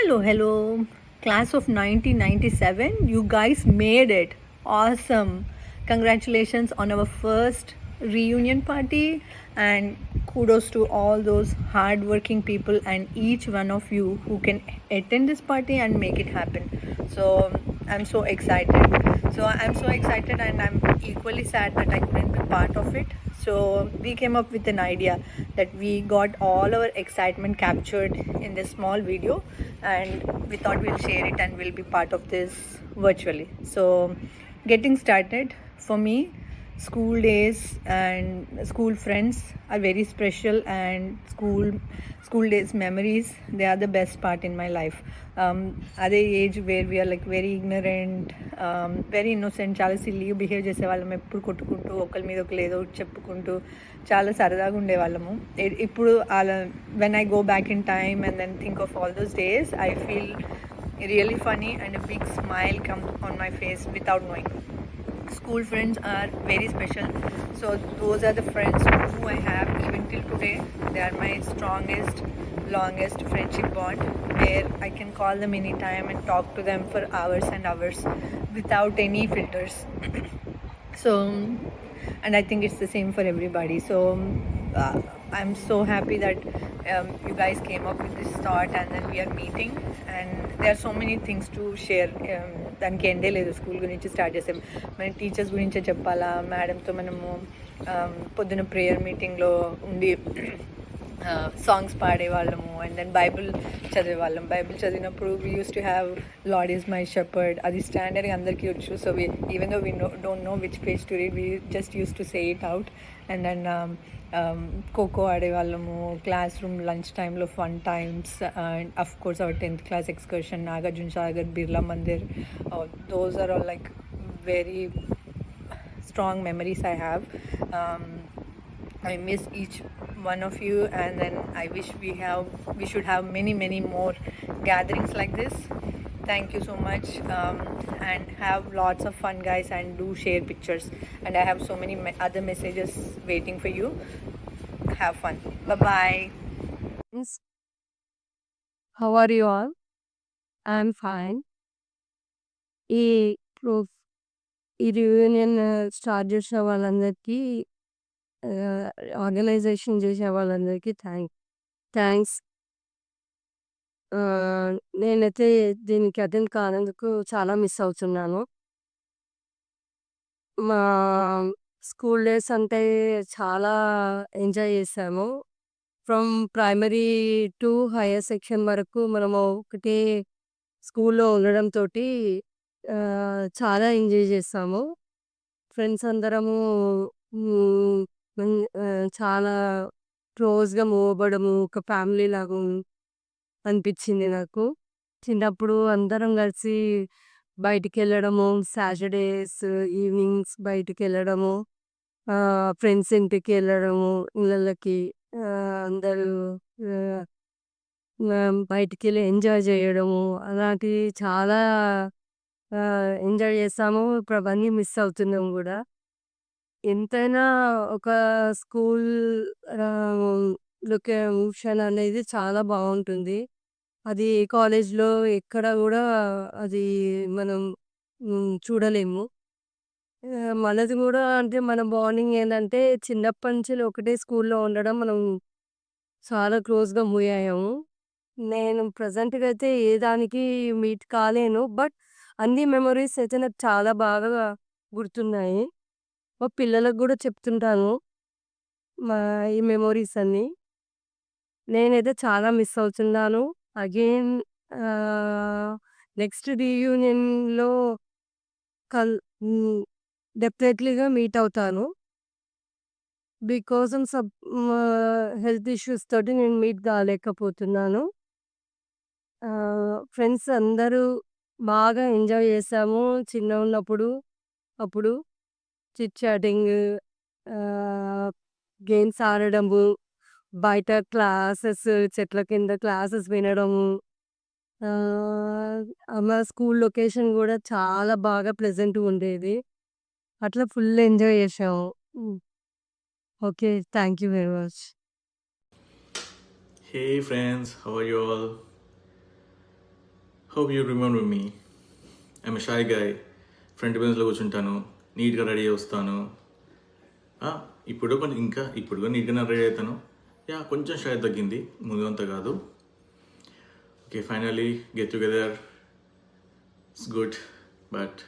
Hello. Class of 1997. You guys made it. Awesome. Congratulations on our first reunion party, and kudos to all those hardworking people and each one of you who can attend this party and make it happen. So I'm so excited. And I'm equally sad that I couldn't be part of it. So we came up with an idea that we got all our excitement captured in this small video, and we thought we'll share it and we'll be part of this virtually. So getting started, for me, school days and school friends are very special, and school days memories, they are the best part in my life. అదే age where we are like very ignorant, very innocent, చాలా సిల్లీగా behave చేసేవాళ్ళం, ఎప్పుడు కొట్టుకుంటూ ఒకరి మీద ఒకరు ఏదో ఒకటి చెప్పుకుంటూ చాలా సరదాగా ఉండేవాళ్ళము. ఇప్పుడు అలా when I go back in time and then think of all those days, I feel really funny and a big smile comes on my face without knowing. School friends are very special. So those are the friends who I have even till today. They are my strongest, longest friendship bond, where I can call them anytime and talk to them for hours and hours without any filters. So, and I think it's the same for everybody. So I'm so happy that you guys came up with this thought, and then we are meeting, and there are so many things to share. దానికి ఎండే లేదు. School గురించి start చేసాం, మన teachers గురించే చెప్పాలా, మేడంతో మనము పొద్దున ప్రేయర్ మీటింగ్లో ఉండి సాంగ్స్ పాడేవాళ్ళము, అండ్ దెన్ బైబిల్ చదివేవాళ్ళం. బైబిల్ చదివినప్పుడు we use to have Lord is my shepherd, అది స్టాండర్డ్గా అందరికీ వచ్చు. So even though we don't know which page to read, we just use to say it out. And then kho kho ఆడేవాళ్ళము, class room lunch టైంలో fun times, and of course our 10th class excursion, Nagarjuna Sagar, Birla Mandir. Those are all like very strong memories I have. I miss each one of you, and then I wish we should have many more gatherings like this. Thank you so much, and have lots of fun, guys, and do share pictures, and I have so many other messages waiting for you. Have fun. Bye bye. How are you all? I'm fine. ఈ pro- ఈ reunion start చేసిన వాళ్ళందరికీ, organisation చేసే వాళ్ళందరికీ thanks. నేనైతే దీనికి attend కానందుకు చాలా miss అవుతున్నాను. మా స్కూల్ డేస్ అంటే చాలా ఎంజాయ్ చేసాము. From primary to higher section వరకు మనము ఒకటే స్కూల్లో ఉండడంతో చాలా ఎంజాయ్ చేసాము. ఫ్రెండ్స్ అందరము చాలా క్లోజ్గా మూవ్ అవ్వడము, ఒక ఫ్యామిలీ లాగా అనిపించింది నాకు. చిన్నప్పుడు అందరం కలిసి బయటికి వెళ్ళడము, సాటర్డేస్ ఈవినింగ్స్ బయటికి వెళ్ళడము, ఫ్రెండ్స్ ఇంటికి వెళ్ళడము, ఇళ్ళకి అందరూ బయటికి వెళ్ళి ఎంజాయ్ చేయడము, అలాంటివి చాలా ఎంజాయ్ చేసాము. ఇప్పుడు అవన్నీ మిస్ అవుతున్నాం కూడా. ఎంతైనా ఒక స్కూల్ లొకేషన్ అనేది చాలా బాగుంటుంది. అది ఏ కాలేజ్లో ఎక్కడ కూడా అది మనం చూడలేము. మనది కూడా అంటే మన బాండింగ్ ఏంటంటే చిన్నప్పటి నుంచి ఒకటే స్కూల్లో ఉండడం, మనం చాలా క్లోజ్గా మూవ్ అయ్యాము. నేను ప్రజెంట్గా అయితే ఏ దానికి మీట్ కాలేను, బట్ అన్ని మెమరీస్ అయితే నాకు చాలా బాగా గుర్తున్నాయి. మా పిల్లలకు కూడా చెప్తుంటాను మా ఈ మెమరీస్ అన్నీ. నేనైతే చాలా మిస్ అవుతున్నాను. అగైన్ నెక్స్ట్ రీయూనియన్‌లో కల్ డెఫినెట్లీగా మీట్ అవుతాను. బికాజ్ ఆఫ్ హెల్త్ ఇష్యూస్ తోటి నేను మీట్ కాలేకపోతున్నాను. ఫ్రెండ్స్ అందరూ బాగా ఎంజాయ్ చేసాము చిన్నగున్నప్పుడు. అప్పుడు చిట్ చాటింగ్, గేమ్స్ ఆడడము, బయట క్లాసెస్, చెట్ల కింద క్లాసెస్ వినడము. మా స్కూల్ లొకేషన్ కూడా చాలా బాగా ప్లెజెంట్‌గా ఉండేది. అట్లా ఫుల్ ఎంజాయ్ చేసాము. Okay. Thank you very much. Hey friends, how are you all? Hope you remember me. I'm a shy guy. Front బెంచ్లో కూర్చుంటాను, నీట్గా రెడీ వస్తాను. ఇప్పుడు కొంచెం ఇప్పుడు కూడా నీట్గానే రెడీ అవుతాను. కొంచెం షై తగ్గింది, ముందంతా కాదు. Okay, finally get together. It's good, but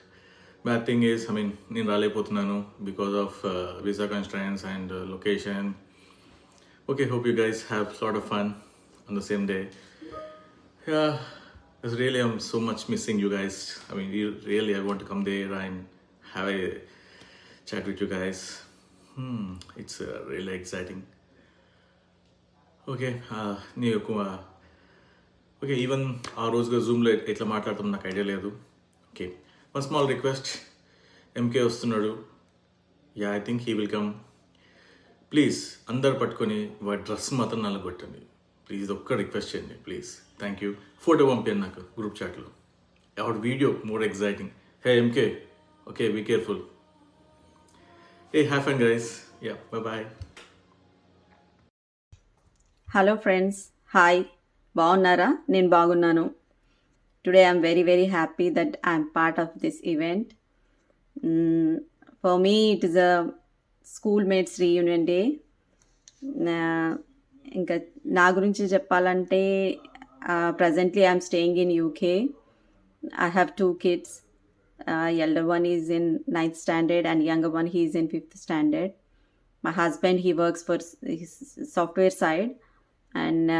bad thing is నేను రాలేకపోతున్నాను because of visa constraints and location. Okay, hope you guys have a lot of fun on the same day. It's really, I'm so much missing you guys. Really, I want to come there and have a chat with you guys. It's really exciting. Okay, నీకు okay, even ఆ రోజుగా జూమ్లో ఎట్లా మాట్లాడుతాం నాకు idea లేదు. Okay, one small request. MK వస్తున్నాడు. I think he will come. Please అందరు పట్టుకొని వాడి డ్రెస్ మాత్రం నల్లగొట్టండి ప్లీజ్. ఒక్క రిక్వెస్ట్ చేయండి ప్లీజ్. Thank you. ఫోటో పంపించండి నాకు గ్రూప్ చాట్లో. Our video more exciting. Hey MK, okay, be careful. Have fun guys. Bye. Hello friends, hi, బాగున్నారా? నేను బాగున్నాను. Today I'm very very happy that I'm part of this event. For me it is a school mates reunion day. ఇంకా నా గురించి చెప్పాలంటే presently I'm staying in UK. I have 2 kids. Elder one is in 9th standard and younger one he is in 5th standard. My husband, he works for his software side. And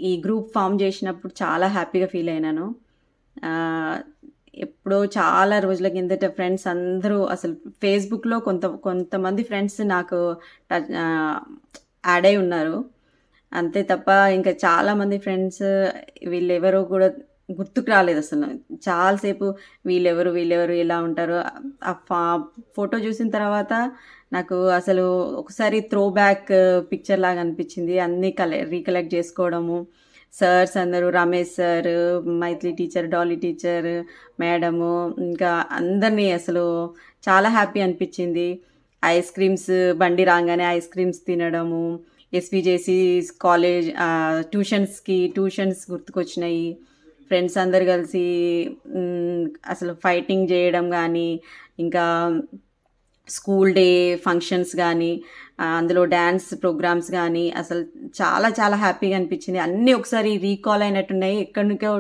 ఈ group form చేసినప్పుడు చాలా హ్యాపీగా feel అయినాను. ఎప్పుడో చాలా రోజుల కిందట friends అందరూ అసలు ఫేస్బుక్లో కొంతమంది ఫ్రెండ్స్ నాకు యాడ్ అయి ఉన్నారు అంతే తప్ప ఇంకా చాలామంది ఫ్రెండ్స్ వీళ్ళెవరో కూడా గుర్తుకు రాలేదు అసలు. చాలాసేపు వీళ్ళెవరు ఎలా ఉంటారు. ఆ ఫోటో చూసిన తర్వాత నాకు అసలు ఒకసారి త్రో బ్యాక్ పిక్చర్ లాగా అనిపించింది. అన్నీ రీకలెక్ట్ చేసుకోవడము. సార్స్ అందరూ, Ramesh sir, Maithili teacher, Dolly teacher, madam, ఇంకా అందరినీ అసలు చాలా హ్యాపీ అనిపించింది. ఐస్ క్రీమ్స్ బండి రాగానే ఐస్ క్రీమ్స్ తినడము, ఎస్విజేసి కాలేజ్ ట్యూషన్స్ గుర్తుకొచ్చినాయి. ఫ్రెండ్స్ అందరు కలిసి అసలు ఫైటింగ్ చేయడం కానీ, ఇంకా స్కూల్ డే ఫంక్షన్స్ కానీ, అందులో డ్యాన్స్ ప్రోగ్రామ్స్ కానీ అసలు చాలా చాలా హ్యాపీగా అనిపించింది. అన్నీ ఒకసారి రీకాల్ అయినట్టున్నాయి. ఎక్కడికో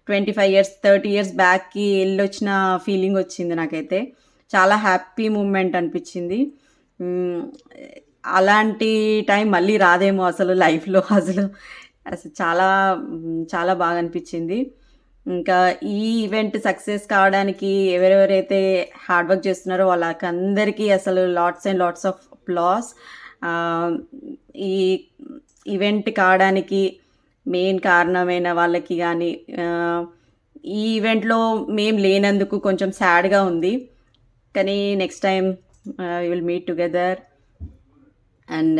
25 years 30 years బ్యాక్కి వెళ్ళొచ్చిన ఫీలింగ్ వచ్చింది నాకైతే. చాలా హ్యాపీ మూమెంట్ అనిపించింది. అలాంటి టైం మళ్ళీ రాదేమో అసలు లైఫ్లో. అసలు చాలా చాలా బాగా అనిపించింది. ఇంకా ఈ ఈవెంట్ సక్సెస్ కావడానికి ఎవరెవరైతే హార్డ్ వర్క్ చేస్తున్నారో వాళ్ళకందరికీ అసలు lots and lots of applause. ఈ ఈవెంట్ కావడానికి మెయిన్ కారణమైన వాళ్ళకి కానీ, ఈ ఈవెంట్లో మేము లేనందుకు కొంచెం సాడ్గా ఉంది. కానీ next time will meet together. And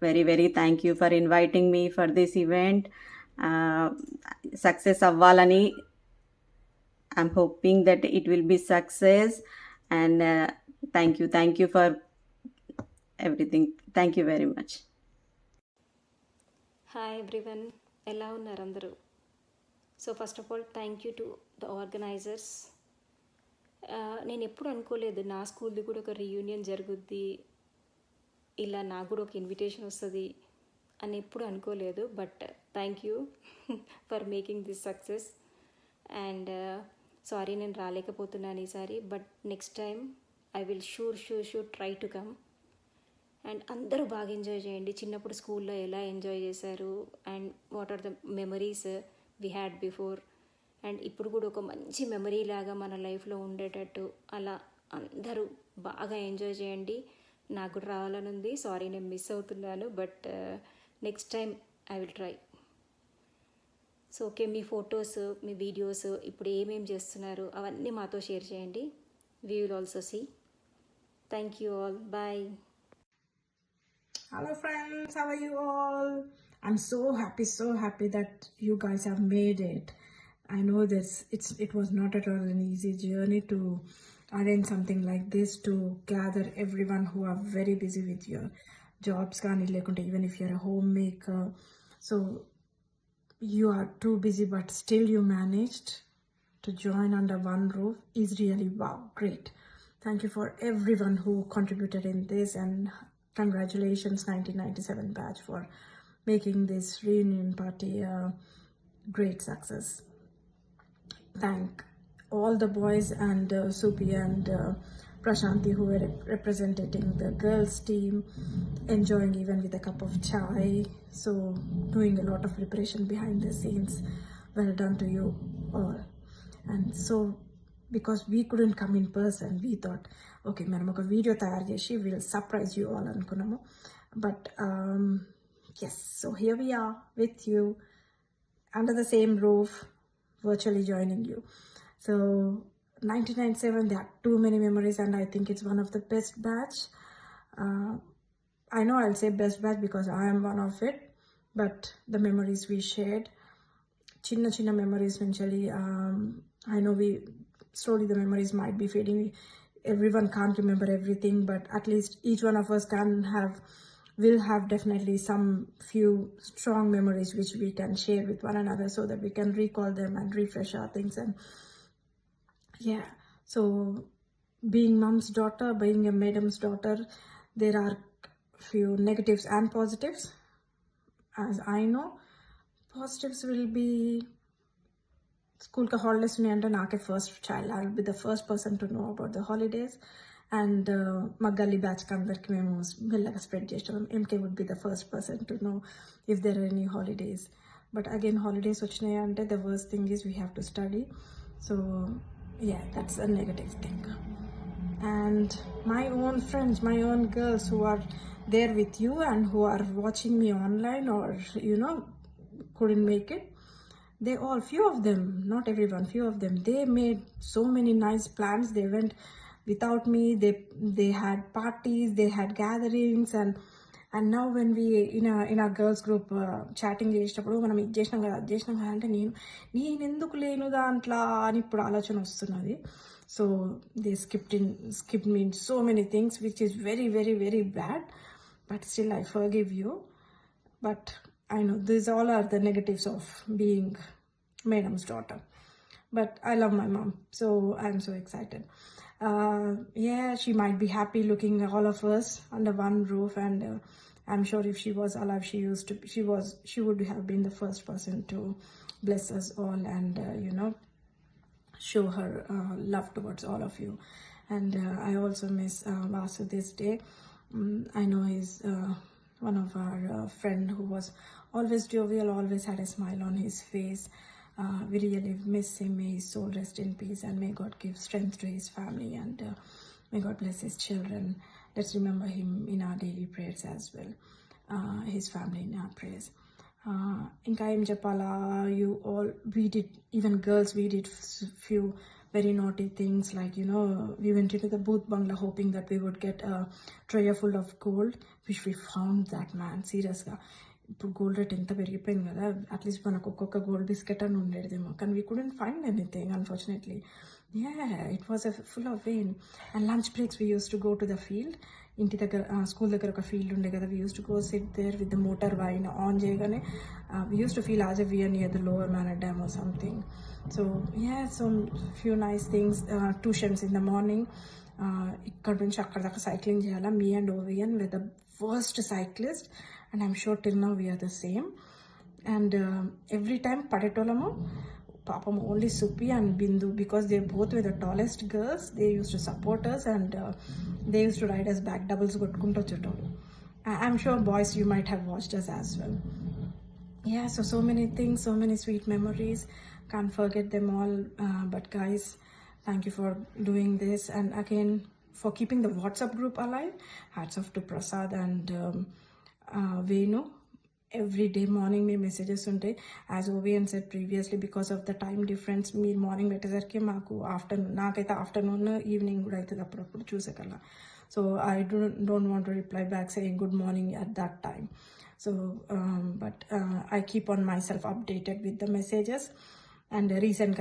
very very thank you for inviting me for this event. Success అవ్వాలని I'm hoping that it will be success. And thank you for everything. Thank you very much. Hi everyone, ఎలా ఉన్నారు అందరూ? So first of all thank you to the organisers. నేను ఎప్పుడు అనుకోలేదు నా స్కూల్ది కూడా ఒక రీయూనియన్ జరుగుద్ది, ఇలా నాకు కూడా ఒక ఇన్విటేషన్ వస్తుంది అని ఎప్పుడు అనుకోలేదు. But thank you for making this success. And sorry నేను రాలేకపోతున్నాను ఈసారి, but next time I will sure try to come. And అందరూ బాగా ఎంజాయ్ చేయండి. చిన్నప్పుడు స్కూల్లో ఎలా ఎంజాయ్ చేశారు and what are the memories we had before, and ఇప్పుడు కూడా ఒక మంచి మెమరీ లాగా మన లైఫ్లో ఉండేటట్టు అలా అందరూ బాగా ఎంజాయ్ చేయండి. నాకు కూడా రావాలని ఉంది. సారీ నేను మిస్ అవుతున్నాను, but next time I will try. So okay, మీ ఫొటోస్, మీ వీడియోస్, ఇప్పుడు ఏమేమి చేస్తున్నారు అవన్నీ మాతో షేర్ చేయండి. We will also see. Thank you all. Bye. Hello friends, how are you all? I'm so happy that you guys have made it. I know it was not at all an easy journey to arrange something like this, to gather everyone who are very busy with your jobs, even if you're a homemaker. So you are too busy, but still you managed to join under one roof is really wow, great. Thank you for everyone who contributed in this, and congratulations 1997 batch for making this reunion party a great success. Thank all the boys and Supi and Prashanti who were representing the girls team, enjoying even with a cup of chai. So doing a lot of preparation behind the scenes. Well done to you all. And so because we couldn't come in person, we thought, okay, మనం ఒక video తయారు చేసి we'll surprise you all అనుకున్నాము. But yes, so here we are with you under the same roof, virtually joining you. So 1997, there are too many memories, and I think it's one of the best batch. I know I'll say best batch because I am one of it, but the memories we shared, chinna memories eventually, I know we slowly the memories might be fading. Everyone can't remember everything, but at least each one of us will have definitely some few strong memories which we can share with one another so that we can recall them and refresh our things. And yeah, so being mom's daughter, being a madam's daughter, there are few negatives and positives. As I know, positives will be school ka holidays unnayante naake first child, I will be the first person to know about the holidays. And మా గల్లీ batch అందరికి మేము మెల్లగా spread చేస్తాం. M K would be the first person to know if there are any holidays. But again holidays వచ్చినాయి అంటే the worst thing is we have to study. So yeah, that's a negative thing. And my own friends, my own girls who are there with you and who are watching me online or couldn't make it, they all, few of them, not everyone, few of them, they made so many nice plans. They went without me, they had parties, they had gatherings, and now when we in our girls group chatting చేసేటప్పుడు మనం ఇది చేసినాం కదా అంటే నేను ఎందుకు లేను దాంట్లో అని ఇప్పుడు ఆలోచన వస్తున్నది. So they skipped me in so many things, which is very very very bad, but still I forgive you. But I know these all are the negatives of being madam's daughter. But I love my mom, so I'm so excited. Yeah, she might be happy looking all of us under one roof, and I'm sure if she was alive, she would have been the first person to bless us all and show her love towards all of you. And I also miss Vasu this day. I know he's one of our friend who was always jovial, always had a smile on his face. We really miss him. May his soul rest in peace, and may God give strength to his family, and may God bless his children. Let's remember him in our daily prayers as well, his family in our prayers. Inka em cheppala, you all, we did, even girls, we did few very naughty things, like we went into the booth bangla hoping that we would get a tray full of gold, which we found that, man, serious ga. ఇప్పుడు gold rate ఎంత పెరిగిపోయింది కదా, at least మనకు ఒక్కొక్క gold biscuit అని ఉండేదేమో, కానీ we couldn't find anything unfortunately. It was full of rain. And lunch breaks we use to go to the field. ఇంటి దగ్గర స్కూల్ దగ్గర ఒక ఫీల్డ్ ఉండే కదా, we use to go sit there with the motor when on చేయగానే we use to feel as a we're near the lower Manair dam or something. So so few nice things. Tuitions in the morning, ఇక్కడ నుంచి అక్కడ దాకా cycling చేయాలా. Me and Ovian with the worst cyclist, and I'm sure till now we are the same. And every time padetolamu papam only Supi and Bindu, because they both were the tallest girls, they used to support us, and they used to ride us back, doubles kottukuntu vachetolu. I'm sure boys, you might have watched us as well. Yeah, so many things, so many sweet memories, can't forget them all. But guys, thank you for doing this, and again for keeping the WhatsApp group alive. Hats off to Prasad and Venu. Every day morning me messages ఉంటాయి. As Ovian said previously, because of the time difference, మీరు morning పెట్టేసరికి మాకు నాకైతే afternoon evening కూడా అవుతుంది అప్పుడప్పుడు చూసేకల్లా. So I don't want to reply back saying good morning at that time. So but I keep on myself updated with the messages. And recent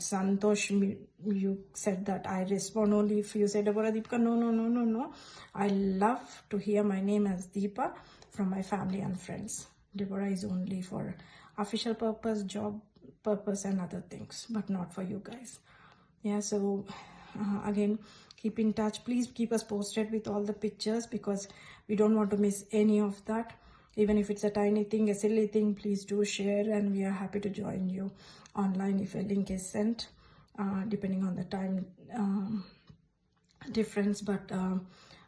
Santosh, you said that I respond only if you say Deborah Deepika. No. I love to hear my name as Deepa from my family and friends. Deborah is only for official purpose, job purpose, and other things, but not for you guys. Yeah, so again, keep in touch. Please keep us posted with all the pictures because we don't want to miss any of that. Even if it's a tiny thing, a silly thing, please do share, and we are happy to join you online if a link is sent, depending on the time difference. But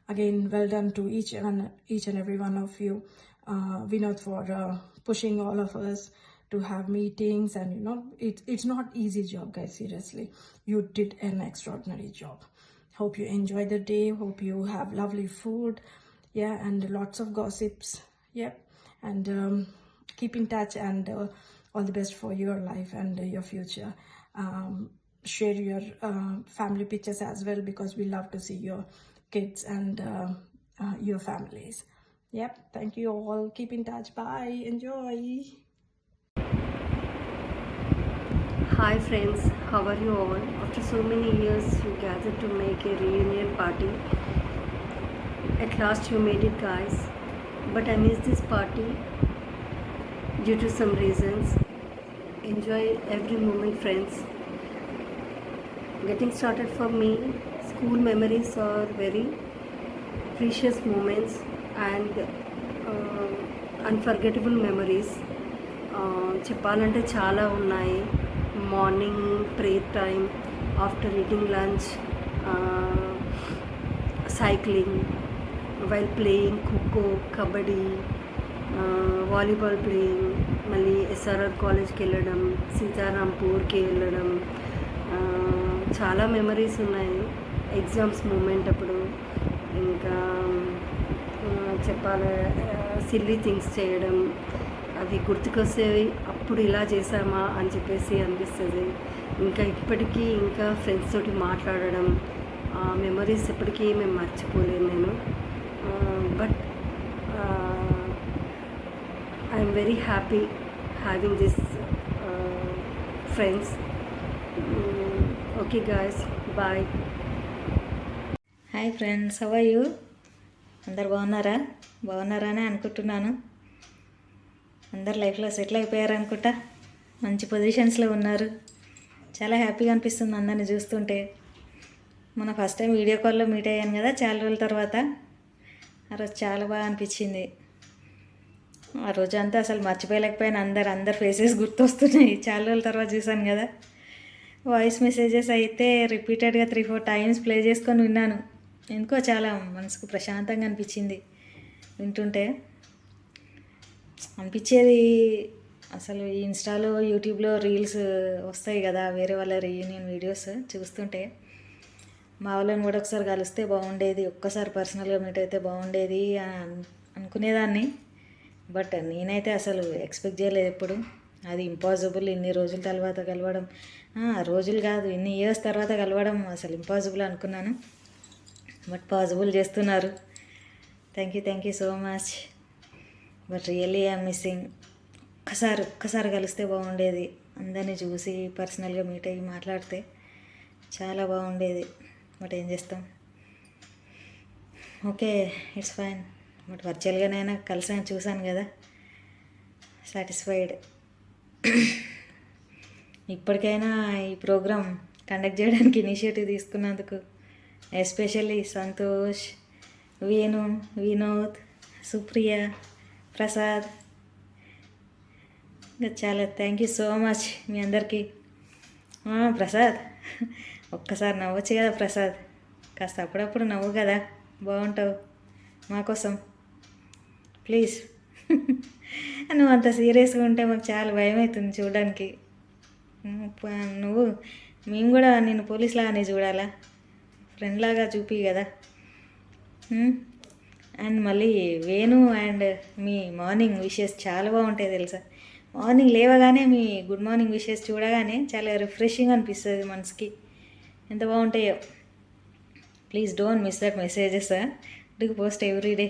again, well done to each and every one of you, Vinod, for pushing all of us to have meetings. And it's not easy job, guys. Seriously, you did an extraordinary job. Hope you enjoy the day. Hope you have lovely food, yeah, and lots of gossips. Yep. And keep in touch, and all the best for your life and your future. Share your family pictures as well, because we love to see your kids and your families. Yep. Thank you all. Keep in touch. Bye. Enjoy. Hi friends, how are you all? After so many years, you gathered to make a reunion party. At last you made it, guys. But I missed this party due to some reasons. Enjoy every moment, friends. Getting started for me, school memories are very precious moments and unforgettable memories. చెప్పాలంటే చాలా ఉన్నాయి. Morning prayer time, after eating lunch, cycling, while playing kho kho, kabaddi, volleyball playing, మళ్ళీ SRR కాలేజ్కి వెళ్ళడం, సీతారాంపూర్కి వెళ్ళడం, చాలా memories ఉన్నాయి. Exams moment అప్పుడు ఇంకా చెప్పాలి, సిల్లీ థింగ్స్ చేయడం, అవి గుర్తుకొచ్చేవి. అప్పుడు ఇలా చేసామా అని చెప్పేసి అనిపిస్తుంది. ఇంకా ఇప్పటికీ ఇంకా ఫ్రెండ్స్ తోటి మాట్లాడడం, ఆ మెమరీస్ ఎప్పటికీ మేము మర్చిపోలేను నేను. But I'm very happy having this friends. Okay guys, bye. Hi friends, how are you? అందరు బాగున్నారా అని అనుకుంటున్నాను. అందరు లైఫ్లో సెటిల్ అయిపోయారు అనుకుంటా, మంచి పొజిషన్స్లో ఉన్నారు. చాలా హ్యాపీగా అనిపిస్తుంది అందరిని చూస్తుంటే. మన ఫస్ట్ టైం వీడియో కాల్లో మీట్ అయ్యాను కదా చాలా రోజుల తర్వాత. ఆ రోజు చాలా బాగా అనిపించింది. ఆ రోజు అంతా అసలు మర్చిపోయలేకపోయాను. అందరు ఫేసెస్ గుర్తొస్తున్నాయి. చాలా రోజుల తర్వాత చూశాను కదా. వాయిస్ మెసేజెస్ అయితే రిపీటెడ్గా 3-4 టైమ్స్ ప్లే చేసుకొని విన్నాను. ఎందుకో చాలా మనసుకు ప్రశాంతంగా అనిపించింది వింటుంటే. అనిపించేది అసలు ఈ ఇన్స్టాలో, యూట్యూబ్లో రీల్స్ వస్తాయి కదా వేరే వాళ్ళ రీయూనియన్ వీడియోస్ చూస్తుంటే, మా వాళ్ళని కూడా ఒకసారి కలిస్తే బాగుండేది, ఒక్కసారి పర్సనల్గా మీట్ అయితే బాగుండేది అనుకునేదాన్ని. బట్ నేనైతే అసలు ఎక్స్పెక్ట్ చేయలేదు ఎప్పుడు. అది ఇంపాసిబుల్. ఇన్ని రోజుల తర్వాత కలవడం, రోజులు కాదు ఇన్ని ఇయర్స్ తర్వాత కలవడం అసలు ఇంపాసిబుల్ అనుకున్నాను. బట్ పాసిబుల్ చేస్తున్నారు. Thank you so much. But really I'm missing. ఒక్కసారి కలిస్తే బాగుండేది. అందరినీ చూసి పర్సనల్గా మీట్ అయ్యి మాట్లాడితే చాలా బాగుండేది. బట్ ఏం చేస్తాం, ఓకే, ఇట్స్ ఫైన్. బట్ వర్చువల్గానైనా కలిసాను, చూశాను కదా, సాటిస్ఫైడ్. ఇప్పటికైనా ఈ ప్రోగ్రామ్ కండక్ట్ చేయడానికి ఇనిషియేటివ్ తీసుకున్నందుకు ఎస్పెషల్లీ సంతోష్, వేణు, వినోద్, సుప్రియ, ప్రసాద్, ఇంకా చాలా థ్యాంక్ యూ సో మచ్ మీ అందరికీ. ప్రసాద్, ఒక్కసారి నవ్వచ్చు కదా ప్రసాద్, కాస్త అప్పుడప్పుడు నవ్వు కదా, బాగుంటావు మా కోసం, ప్లీజ్. నువ్వు అంత సీరియస్గా ఉంటే మాకు చాలా భయం అవుతుంది చూడడానికి. మేము కూడా నేను పోలీస్లాగానే చూడాలా, ఫ్రెండ్లాగా చూపి కదా. అండ్ మళ్ళీ Venu and me morning wishes చాలా బాగుంటాయి తెలుసా. మార్నింగ్ లేవగానే మీ గుడ్ మార్నింగ్ విషెస్ చూడగానే చాలా రిఫ్రెషింగ్ అనిపిస్తుంది మనసుకి. ఎంత బాగుంటాయో. Please don't miss that messages. Do post everyday.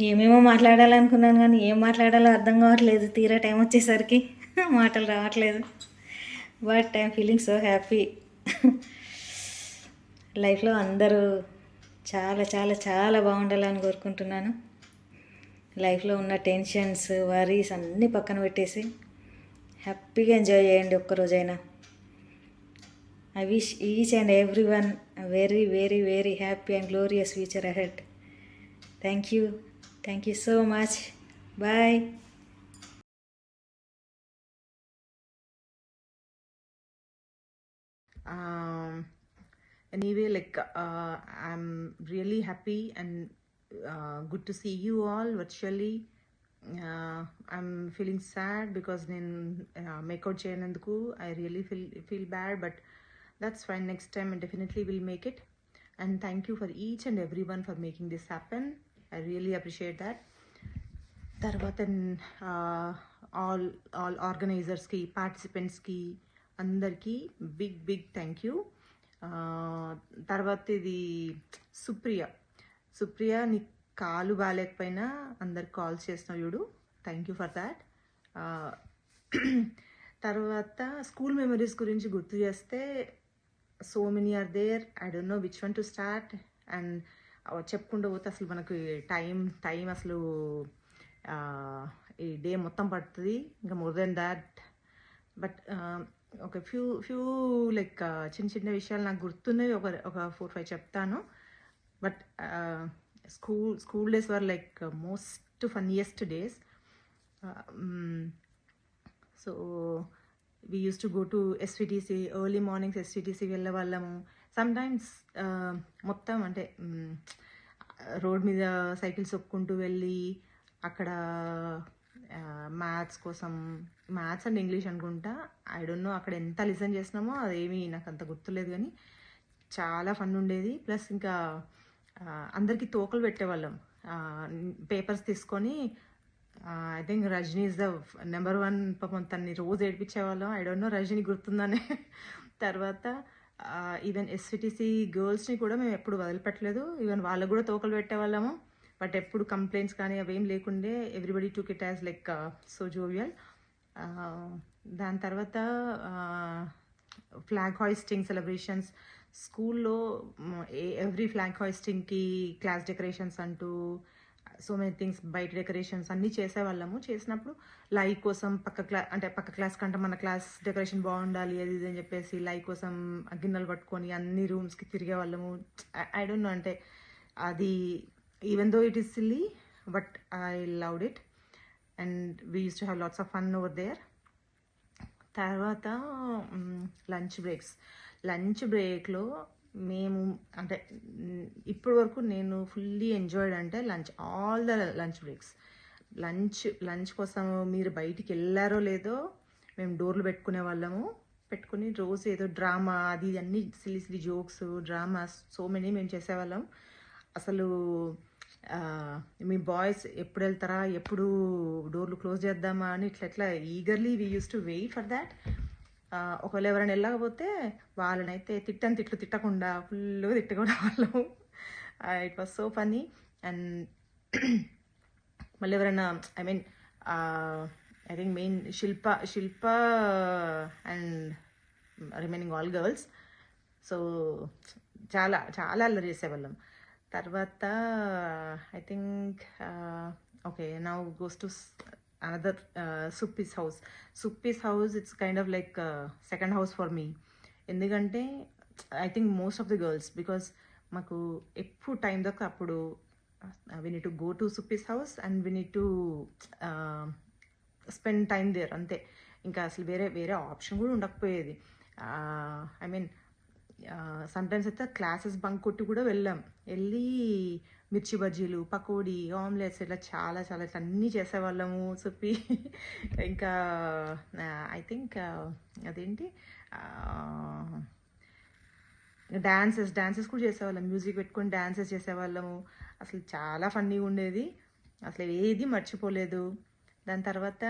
ఏమేమో మాట్లాడాలనుకున్నాను కానీ ఏం మాట్లాడాలో అర్థం కావట్లేదు. తీరా టైం వచ్చేసరికి మాటలు రావట్లేదు. But I'm feeling so happy. లైఫ్లో అందరూ చాలా చాలా చాలా బాగుండాలని కోరుకుంటున్నాను. లైఫ్లో ఉన్న టెన్షన్స్ వరీస్ అన్నీ పక్కన పెట్టేసి హ్యాపీగా ఎంజాయ్ చేయండి ఒక్కరోజైనా. I wish each and everyone a very, very, very happy and glorious future ahead. Thank you. Thank you so much. Bye. Anyway, like I'm really happy and good to see you all virtually. I'm feeling sad because నేను మేకౌట్ చేయనందుకు I really feel bad, but that's fine. Next time I definitely will make it. And thank you for each and everyone for making this happen. I really appreciate that. తర్వాత all ఆర్గనైజర్స్కి, పార్టిసిపెంట్స్కి అందరికీ big thank you. తర్వాత ఇది సుప్రియ నీ కాలు బాగాలేకపోయినా అందరికి calls చేస్తున్నావు చూడు, thank you for that. తర్వాత స్కూల్ మెమరీస్ గురించి గుర్తు చేస్తే so many are there, I don't know which one to start. And చెప్పుకుంటూ పోతే అసలు మనకు టైం అసలు ఈ డే మొత్తం పడుతుంది, ఇంకా మోర్ దెన్ దాట్. బట్ ఒక ఫ్యూ లైక్ చిన్న విషయాలు నాకు గుర్తున్నవి ఒక 4-5 చెప్తాను. But school days were like most funniest days. So we use to go to SVTC, early mornings ఎస్విటిసికి వెళ్ళే వాళ్ళము. సమ్టైమ్స్ మొత్తం అంటే రోడ్ మీద సైకిల్స్ ఒక్కుంటూ వెళ్ళి అక్కడ మ్యాథ్స్ అండ్ ఇంగ్లీష్ అనుకుంటా, ఐ డోంట్ నో అక్కడ ఎంత లిసన్ చేసినామో అదేమీ నాకు అంత గుర్తులేదు, కానీ చాలా ఫన్ ఉండేది. ప్లస్ ఇంకా అందరికీ తోకలు పెట్టేవాళ్ళం పేపర్స్ తీసుకొని. I think Rajani is the number 1. పాపం తన్ని రోజు ఏడిపించేవాళ్ళం. ఐ డోంట్ నో రజనీ గుర్తుందని. తర్వాత ఈవెన్ ఎస్విటిసి గర్ల్స్ని కూడా మేము ఎప్పుడు వదిలిపెట్టలేదు, ఈవెన్ వాళ్ళకు కూడా తోకలు పెట్టేవాళ్ళము. బట్ ఎప్పుడు కంప్లైంట్స్ కానీ అవేం లేకుండే, everybody took it as like so jovial. దాని తర్వాత ఫ్లాగ్ హాయిస్టింగ్ సెలబ్రేషన్స్ స్కూల్లో, ఎవ్రీ ఫ్లాగ్ హాయిస్టింగ్కి క్లాస్ డెకరేషన్స్ అంటూ సో మెనీ థింగ్స్, బయట డెకరేషన్స్ అన్నీ చేసేవాళ్ళము. చేసినప్పుడు లైక్ కోసం పక్క క్లాస్ కంటే మన క్లాస్ డెకరేషన్ బాగుండాలి అది ఇది అని చెప్పేసి లైక్ కోసం గిన్నెలు పట్టుకొని అన్ని రూమ్స్కి తిరిగే వాళ్ళము. ఐ డోంట్ నో, అంటే అది even though it is silly, but I loved it and we used to have lots of fun over there. తర్వాత లంచ్ బ్రేక్లో మేము అంటే ఇప్పటి వరకు నేను ఫుల్లీ ఎంజాయ్డ్ అంటే all the lunch breaks. Lunch కోసం మీరు బయటికి వెళ్ళారో లేదో మేము డోర్లు పెట్టుకునే వాళ్ళము. పెట్టుకుని రోజు ఏదో డ్రామా అది అన్నీ silly jokes, dramas so many మేము చేసేవాళ్ళం. అసలు మీ బాయ్స్ ఎప్పుడు వెళ్తారా, ఎప్పుడు డోర్లు క్లోజ్ చేద్దామా అని ఇట్లా eagerly we use to wait for that. ఒకవేళ ఎవరైనా వెళ్ళకపోతే వాళ్ళనైతే తిట్టకుండా ఫుల్గా తిట్టుకునే వాళ్ళము. It was so funny. And మళ్ళీ ఎవరైనా I think main Shilpa and remaining all girls. So చాలా అల్లరి చేసేవాళ్ళం. తర్వాత I think okay now goes to another Suppi's house. It's kind of like second house for me. ఎందుకంటే I think most of the girls, because మాకు ఎప్పుడు time దొక్క అప్పుడు we need to go to Suppi's house and we need to spend time there, అంతే. ఇంకా అసలు వేరే option కూడా ఉండకపోయేది. ఐ మీన్ సమ్టైమ్స్ అయితే క్లాసెస్ బంక్ కొట్టి కూడా వెళ్ళి మిర్చి బజ్జీలు, పకోడీ, ఆమ్లెట్స్ ఇట్లా చాలా ఇట్లా అన్నీ చేసేవాళ్ళము. సుప్పి ఇంకా ఐ థింక్ అదేంటి డాన్సెస్ కూడా చేసేవాళ్ళం. మ్యూజిక్ పెట్టుకొని డాన్సెస్ చేసేవాళ్ళము. అసలు చాలా ఫన్నీగా ఉండేది, అసలు ఏది మర్చిపోలేదు. దాని తర్వాత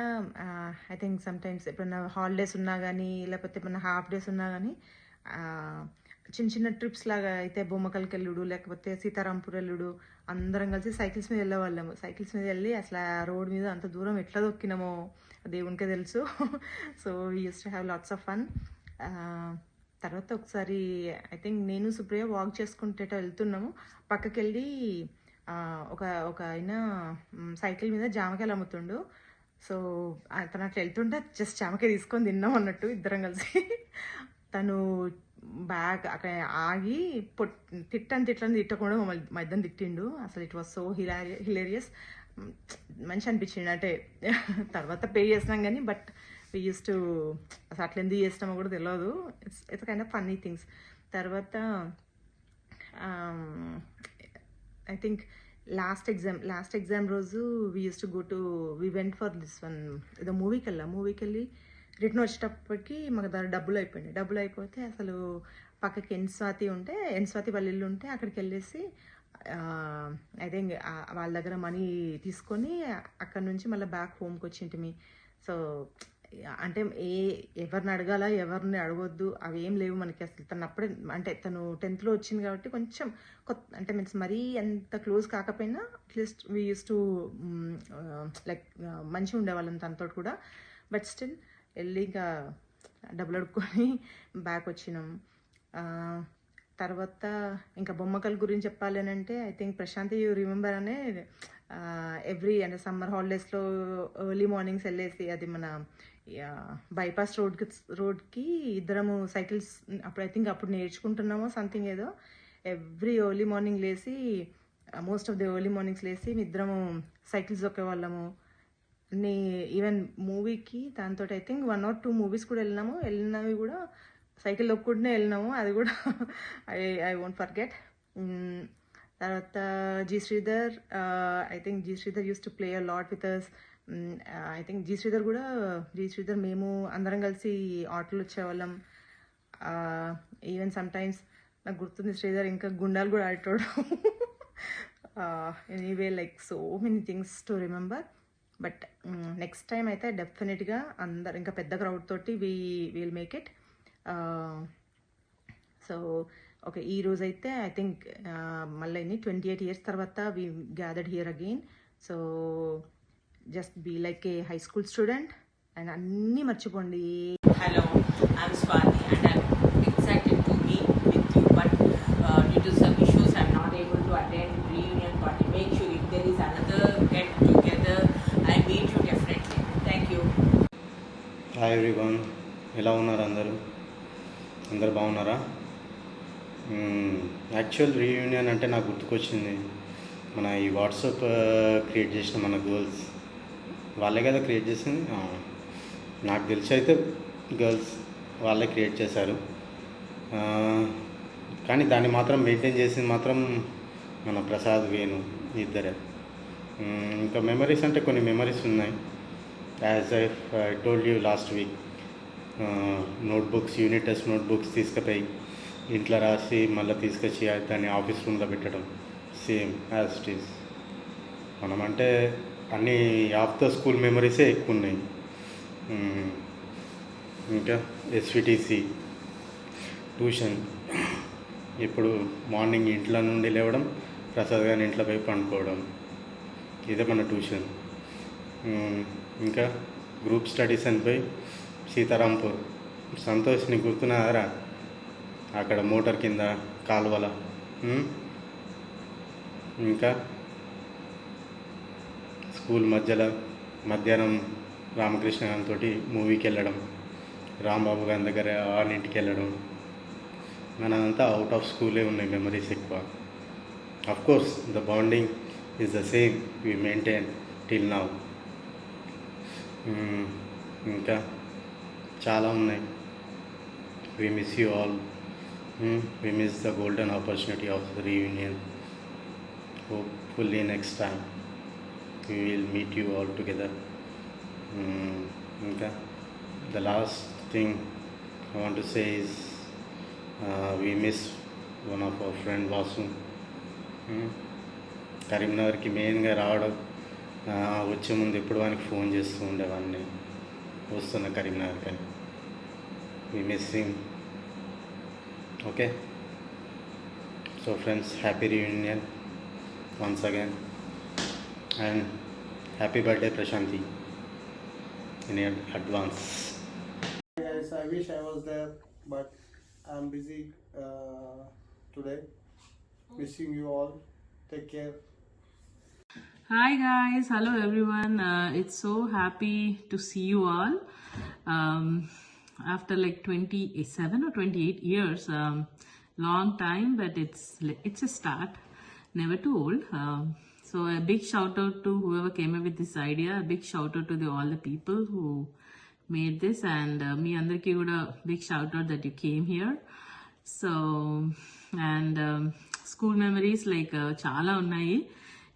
ఐ థింక్ సమ్టైమ్స్ ఎప్పుడైనా హాలిడేస్ ఉన్నా కానీ లేకపోతే ఏమైనా హాఫ్ డేస్ ఉన్నా కానీ చిన్న ట్రిప్స్ లాగా అయితే బొమ్మకల్కి వెళ్ళుడు లేకపోతే సీతారాంపూర్ వెళ్ళుడు, అందరం కలిసి సైకిల్స్ మీద వెళ్ళేవాళ్ళము. సైకిల్స్ మీద వెళ్ళి అసలు రోడ్ మీద అంత దూరం ఎట్లా దొక్కినామో దేవునికే తెలుసు. So we use to have lots of fun. తర్వాత ఒకసారి ఐ థింక్ నేను సుప్రియ వాక్ చేసుకుంటే వెళ్తున్నాము, పక్కకి వెళ్ళి ఒక ఒక ఆయన సైకిల్ మీద జామకాయలు అమ్ముతుండు. సో అతను అట్లా వెళ్తుంటే జస్ట్ జామకాయ తీసుకొని తిన్నాం అన్నట్టు ఇద్దరం కలిసి. తను బ్యాగ్ అక్కడ ఆగి తిట్టని తిట్టకుండా మా ఇద్దరిని తిట్టిండు. అసలు ఇట్ వాస్ సో హిలేరియస్. మంచి అనిపించింది. అంటే తర్వాత పే చేసినాం కానీ బట్ వీ యూస్ టు అసలు అట్లా ఎందుకు చేసినామో కూడా తెలియదు. It's kind of funny things. తర్వాత ఐ థింక్ లాస్ట్ ఎగ్జామ్ రోజు we went for this one ఏదో మూవీకి వెళ్ళి రిటర్న్ వచ్చేటప్పటికి మాకు దాని డబ్బులు అయిపోతే అసలు పక్కకి ఎన్స్వాతి వాళ్ళ ఇల్లు ఉంటే అక్కడికి వెళ్ళేసి ఐ థింక్ వాళ్ళ దగ్గర మనీ తీసుకొని అక్కడ నుంచి మళ్ళీ బ్యాక్ హోమ్కి వచ్చింటిమి. సో అంటే ఎవరిని అడగాల ఎవరిని అడగొద్దు అవి ఏం లేవు మనకి. అసలు తను 10th లో వచ్చింది కాబట్టి కొంచెం అంటే మీన్స్ మరీ ఎంత క్లోజ్ కాకపోయినా at least we use to like మంచిగా ఉండేవాళ్ళం తనతో కూడా. బట్ స్టిల్ వెళ్ళి ఇంకా డబ్బులు అడుక్కొని బ్యాక్ వచ్చినాం. తర్వాత ఇంకా బొమ్మకల గురించి చెప్పాలి అని అంటే I think Prashanti you remember అనే అంటే సమ్మర్ హాలిడేస్లో ఎర్లీ మార్నింగ్స్ వెళ్ళేసి అది మన బైపాస్ రోడ్కి ఇద్దరము సైకిల్స్ అప్పుడు ఐ థింక్ అప్పుడు నేర్చుకుంటున్నామో సంథింగ్ ఏదో. ఎవ్రీ ఎర్లీ మార్నింగ్ లేసి most of the early mornings లేసి ఇద్దరము సైకిల్స్ దొక్కేవాళ్ళము. ఈవెన్ మూవీకి దాంతో ఐ థింక్ 1 or 2 మూవీస్ కూడా వెళ్ళినవి కూడా సైకిల్ దొక్కుంటూనే వెళ్ళినాము. అది కూడా ఐ వోంట్ ఫర్గెట్. తర్వాత G Sridhar used to play a lot with us. I think G Sridhar మేము అందరం కలిసి ఆటోలు వచ్చేవాళ్ళం. ఈవెన్ సమ్ టైమ్స్ నాకు గుర్తుంది శ్రీధర్ ఇంకా గుండాలు కూడా ఆడేటోడు. Anyway like so many things to remember. But next time అయితే డెఫినెట్గా అందరు ఇంకా పెద్ద క్రౌడ్ తోటి will make it. So okay, ఈ రోజు అయితే ఐ థింక్ మళ్ళీ 28 years తర్వాత we gathered here again. So just be like a high school student and అన్నీ మర్చిపోండి. Hello, I'm Swati and I'm excited to be with you, but due to some issues I'm not able to attend reunion party. Make sure if there is another get together, I meet you definitely. Thank you. Hi everyone, ఎలా ఉన్నారు అందరు బాగున్నారా? Actual reunion అంటే నాకు గుర్తుకొచ్చింది మన ఈ WhatsApp create చేసిన మన గర్ల్స్ వాళ్ళే కదా క్రియేట్ చేసింది. నాకు తెలిసి అయితే గర్ల్స్ వాళ్ళే క్రియేట్ చేశారు. కానీ దాన్ని మాత్రం మెయింటైన్ చేసింది మాత్రం మన ప్రసాద్, వేణు ఇద్దరే. ఇంకా మెమరీస్ అంటే కొన్ని మెమరీస్ ఉన్నాయి. As I told you last week, notebooks, unit test notebooks తీసుకుపోయి ఇంట్లో రాసి మళ్ళీ తీసుకొచ్చి దాన్ని ఆఫీస్ రూమ్లో పెట్టడం, సేమ్ యాజ్ ఇట్ ఈస్. మనం అంటే అన్నీ ఆఫ్ ద స్కూల్ మెమరీసే ఎక్కువ ఉన్నాయి. ఇంకా ఎస్విటిసి, ట్యూషన్. ఇప్పుడు మార్నింగ్ ఇంట్లో నుండి లేవడం, ప్రసాద్ గారిని ఇంట్లో పోయి పండుకోవడం, ఇదే మన ట్యూషన్. ఇంకా గ్రూప్ స్టడీస్ అని పోయి సీతారాంపూర్. సంతోష్ని గుర్తున్నారా? అక్కడ మోటార్ కింద కాలువల. ఇంకా స్కూల్ మధ్యలో మధ్యాహ్నం రామకృష్ణ గారితో మూవీకి వెళ్ళడం, రాంబాబు గారి దగ్గర వాళ్ళింటికి వెళ్ళడం. మనంతా అవుట్ ఆఫ్ స్కూలే ఉన్నాయి మెమరీస్ ఎక్కువ. Of course the bonding is the same we maintain till now. ఇంకా చాలా ఉన్నాయి. we miss you all. We miss the golden opportunity of the reunion. Hopefully next time we will meet you all together. Okay. The last thing I want to say is we miss one of our friend Vasu. కరీంనగర్కి మెయిన్గా రావడం, వచ్చే ముందు ఎప్పుడు వానికి phone చేస్తూ ఉండేవాడిని వస్తున్న కరీంనగర్కి అని. We miss him. Okay. So friends, happy reunion once again and happy birthday Prashanti in advance. Yes, I wish I was there, but I'm busy today. Wishing you all take care. Hi guys, hello everyone. It's so happy to see you all. After like 27 or 28 years, long time, but it's a start. Never too old. So a big shout out to whoever came up with this idea. A big shout out to all the people who made this, and me andarki kuda big shout out that you came here. So and school memories like చాలా ఉన్నాయి.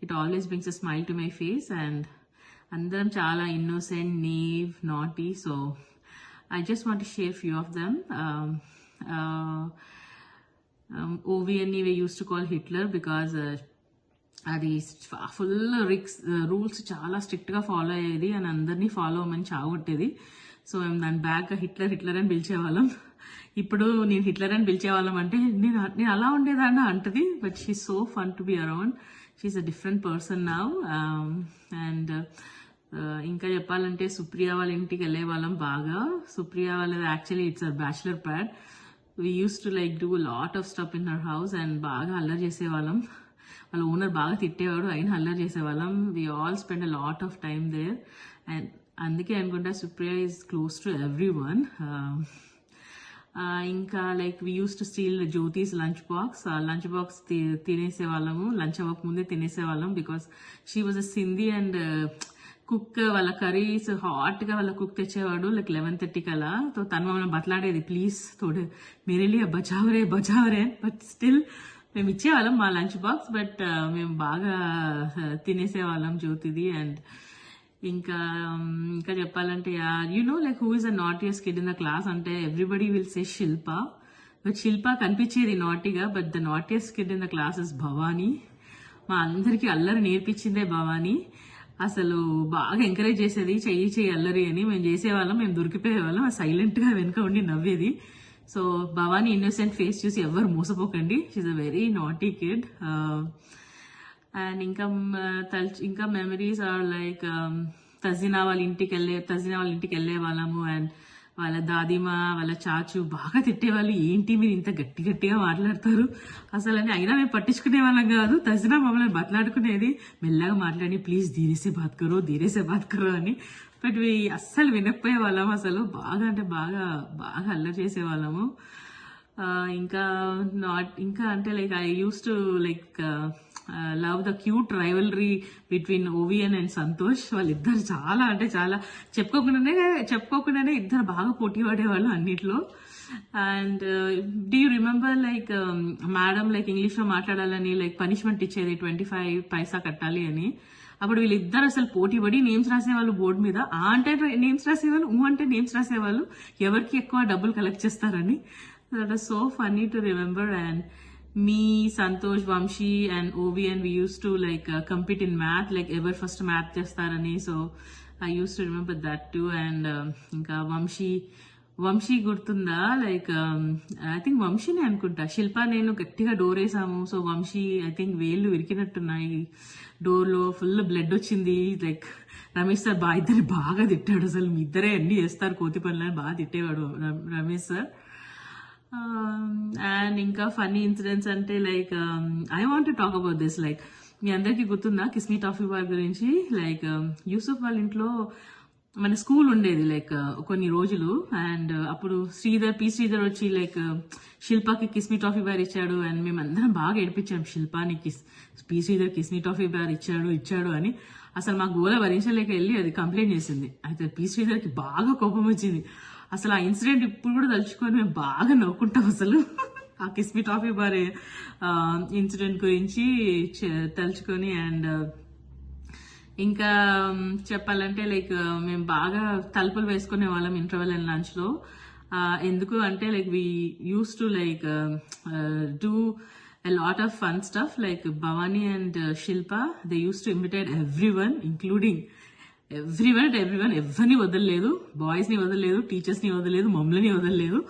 It always brings a smile to my face, and అందరం చాలా innocent, naive, naughty. So I just want to share few of them. OVN we used to call Hitler because అది full rules చాలా స్ట్రిక్ట్గా follow అయ్యేది and అందరినీ follow అవ్వమని చావొట్టేది. So మేము దాని బ్యాక్ హిట్లర్ అని పిలిచేవాళ్ళం. ఇప్పుడు నేను హిట్లర్ అని పిలిచేవాళ్ళం అంటే నేను అలా ఉండేదాన్ని అంటది. But she so fun to be around. She is a different person now. And ఇంకా చెప్పాలంటే సుప్రియ వాళ్ళ ఇంటికి వెళ్ళే వాళ్ళం బాగా. సుప్రియ వాళ్ళది actually it's a bachelor pad. We use to like do lot of stuff in her house and బాగా అల్లరి చేసేవాళ్ళం. వాళ్ళ ఓనర్ బాగా తిట్టేవాడు, అయినా అల్లరి చేసేవాళ్ళం. We all spend a lot of time there. And అందుకే అనుకుంటా Supriya is close to everyone. ఇంకా like we use to steal Jyothi's lunch box తినేసేవాళ్ళము. లంచ్ అవ్వక ముందే తినేసేవాళ్ళం because she was a Sindhi and cook. వాళ్ళ కర్రీస్ హాట్గా వాళ్ళ కుక్ తెచ్చేవాడు లైక్ 11:30 కలా. సో తను మమ్మల్ని బతలాడేది, ప్లీజ్ తోడు మీరెళ్ళి బచావరే బట్ స్టిల్ మేము ఇచ్చేవాళ్ళం మా లంచ్ బాక్స్. బట్ మేము బాగా తినేసేవాళ్ళం జ్యోతిది. అండ్ ఇంకా చెప్పాలంటే you know like who is a naughtiest kid in the class అంటే everybody will say Shilpa. But Shilpa కనిపించేది నాటీగా, but the naughtiest kid in the class is Bhavani. మా అందరికీ అల్లరి నేర్పించిందే భవానీ. అసలు బాగా ఎంకరేజ్ చేసేది, చెయ్యి అల్లరి అని. మేము చేసేవాళ్ళం, మేము దొరికిపోయేవాళ్ళం. సైలెంట్గా వెనుక ఉండి నవ్వేది. సో భవానీ ఇన్నోసెంట్ ఫేస్ చూసి ఎవరు మోసపోకండి. She's a very naughty kid. And ఇంకా మెమరీస్ ఆర్ లైక్ తజినా వాళ్ళ ఇంటికి వెళ్ళే వాళ్ళము. అండ్ వాళ్ళ దాదిమా వాళ్ళ చాచు బాగా తిట్టేవాళ్ళు, ఏంటి మీరు ఇంత గట్టిగా మాట్లాడతారు అసలు అని. అయినా మేము పట్టించుకునే వాళ్ళం కాదు. తజినా మమ్మల్ని బతలాడుకునేది, మెల్లగా మాట్లాడి ప్లీజ్ ధీరేసే బాత్ కరో అని. బట్ అస్సలు వినకపోయే వాళ్ళము. అసలు బాగా అంటే బాగా అల్లరి చేసేవాళ్ళము. ఇంకా అంటే like I use to like love the cute rivalry between Ovian and Santosh. వాళ్ళిద్దరు చాలా అంటే చాలా చెప్పుకోకుండానే ఇద్దరు బాగా పోటీ పడేవాళ్ళు అన్నిట్లో. And do you remember like madam like ఇంగ్లీష్లో మాట్లాడాలని లైక్ పనిష్మెంట్ ఇచ్చేది 25 పైసా కట్టాలి అని. అప్పుడు వీళ్ళిద్దరు అసలు పోటీ పడి నేమ్స్ రాసేవాళ్ళు బోర్డు మీద. అంటే నేమ్స్ రాసేవాళ్ళు, అంటే నేమ్స్ రాసేవాళ్ళు, ఎవరికి ఎక్కువ డబ్బులు కలెక్ట్ చేస్తారని. That was so funny to remember. And me, Santosh, Vamshi and OVN, we used to like compete in math, like ever first math chestarani. So I used to remember that too. And inka Vamshi gurtunda like I think Vamshi ne anukunta. Shilpa nenu gattiga door esamu. So Vamshi I think వేళ్ళు విరికినట్టున్నాయి, door లో full blood వచ్చింది. Like Ramesh sir ఇద్దరిని బాగా తిట్టాడు. అసలు మీ ఇద్దరే అన్ని చేస్తారు కోతి పనులని బాగా తిట్టేవాడు రమేష్ సార్. అండ్ ఇంకా ఫన్నీ ఇన్సిడెంట్స్ అంటే like I want to talk about this. Like మీ అందరికీ గుర్తుందా కిస్మీ టాఫీ బార్ గురించి? లైక్ యూసుఫ్ వాళ్ళ ఇంట్లో మన స్కూల్ ఉండేది లైక్ కొన్ని రోజులు. అండ్ అప్పుడు పి శ్రీధర్ వచ్చి లైక్ శిల్పాకి కిస్మీ టాఫీ బార్ ఇచ్చాడు. అండ్ మేమందరం బాగా ఏడిపించాం, శిల్పాని P Sridhar Kismi toffee bar ఇచ్చాడు అని. అసలు మా గోల భరించలేక వెళ్ళి అది కంప్లైంట్ చేసింది. అయితే పి శ్రీధర్కి బాగా కోపం వచ్చింది. అసలు ఆ ఇన్సిడెంట్ ఇప్పుడు కూడా తలుచుకొని మేము బాగా నవ్వుకుంటాం. అసలు ఆ కిస్మీ టాఫీ బార్ ఇన్సిడెంట్ గురించి తలుచుకొని. అండ్ ఇంకా చెప్పాలంటే లైక్ మేము బాగా తలుపులు వేసుకునే వాళ్ళం ఇంటర్వెల్ అండ్ లంచ్లో. ఎందుకు అంటే like we use to like do a lot of fun stuff. Like Bhavani and Shilpa, they used to imitate everyone, including everyone, ఎవరిని వదలలేదు. బాయ్స్ని వదలలేదు, టీచర్స్ని వదలలేదు, మమ్మల్ని వదలలేదు.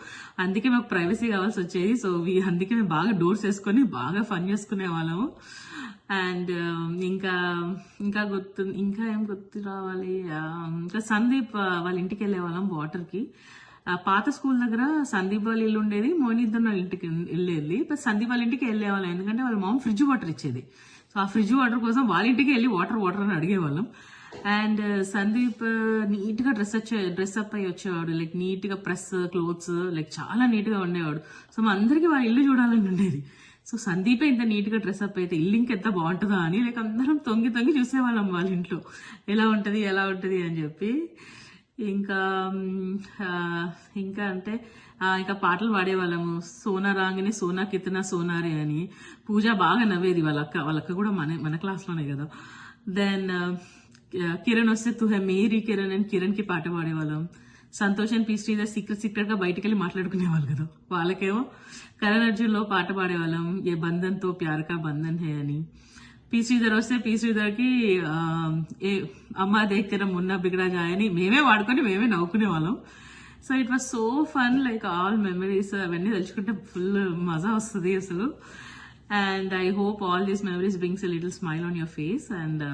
అందుకే మాకు ప్రైవసీ కావాల్సి వచ్చేది. సో అందుకే మేము బాగా డోర్స్ వేసుకొని బాగా ఫన్ చేసుకునే వాళ్ళము. అండ్ ఇంకా ఏం గుర్తు రావాలి, ఇంకా సందీప్ వాళ్ళ ఇంటికి వెళ్ళే వాళ్ళం వాటర్కి. పాత స్కూల్ దగ్గర సందీప్ వాళ్ళ ఇల్లు ఉండేది, మోని ఇద్దరు నా ఇంటికి వెళ్ళేది. బట్ సందీప్ వాళ్ళ ఇంటికి వెళ్ళేవాళ్ళం, ఎందుకంటే వాళ్ళ మామ ఫ్రిడ్జ్ వాటర్ ఇచ్చేది. సో ఆ ఫ్రిడ్జ్ వాటర్ కోసం వాళ్ళ ఇంటికి వెళ్ళి వాటర్ అని అడిగేవాళ్ళం. అండ్ సందీప్ నీట్గా డ్రెస్ అప్ అయ్యి వచ్చేవాడు, లైక్ నీట్గా ప్రెస్ క్లోత్స్ లైక్ చాలా నీట్గా ఉండేవాడు. సో మా అందరికీ వాళ్ళ ఇల్లు చూడాలని ఉండేది. సో సందీపే ఇంత నీట్గా డ్రెస్అప్ అయితే ఇల్లు ఇంకెంత బాగుంటుందా అని లైక్ అందరం తొంగి చూసేవాళ్ళం వాళ్ళ ఇంట్లో ఎలా ఉంటుంది అని చెప్పి. ఇంకా అంటే ఇంకా పాటలు పాడేవాళ్ళము. సోనా రాంగనే సోనా కితనా సోనారే అని. పూజ బాగా నవ్వేది, వాళ్ళ అక్క కూడా మన క్లాస్లోనే కదా. దెన్ కిరణ్ వస్తే తు హై మేరీ కిరణ్ అని కిరణ్కి పాట పాడేవాళ్ళం. సంతోష్ అండ్ పీ శ్రీధర్ సీక్రెట్గా బయటికి వెళ్ళి మాట్లాడుకునేవాళ్ళు కదా. వాళ్ళకేమో కరణ్ అర్జున్లో పాట పాడేవాళ్ళం, ఏ బంధన్తో ప్యార్ కా బంధన్ హే అని. పీ శ్రీధర్ వస్తే పీ శ్రీధర్కి ఏ అమ్మా దేఖ్తేరా మున్నా బిగడా జాయని మేమే వాడుకొని మేమే నవ్వుకునేవాళ్ళం. So it was so fun, like all memories అవన్నీ తలుచుకుంటే ఫుల్ మజా వస్తుంది అసలు. And I hope all these memories brings a little smile on your face. And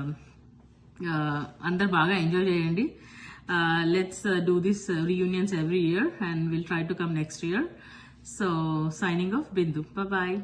అందరు బాగా ఎంజాయ్ చేయండి. Let's do this reunions every year and we'll try to come next year. So signing off, Bindu. Bye bye.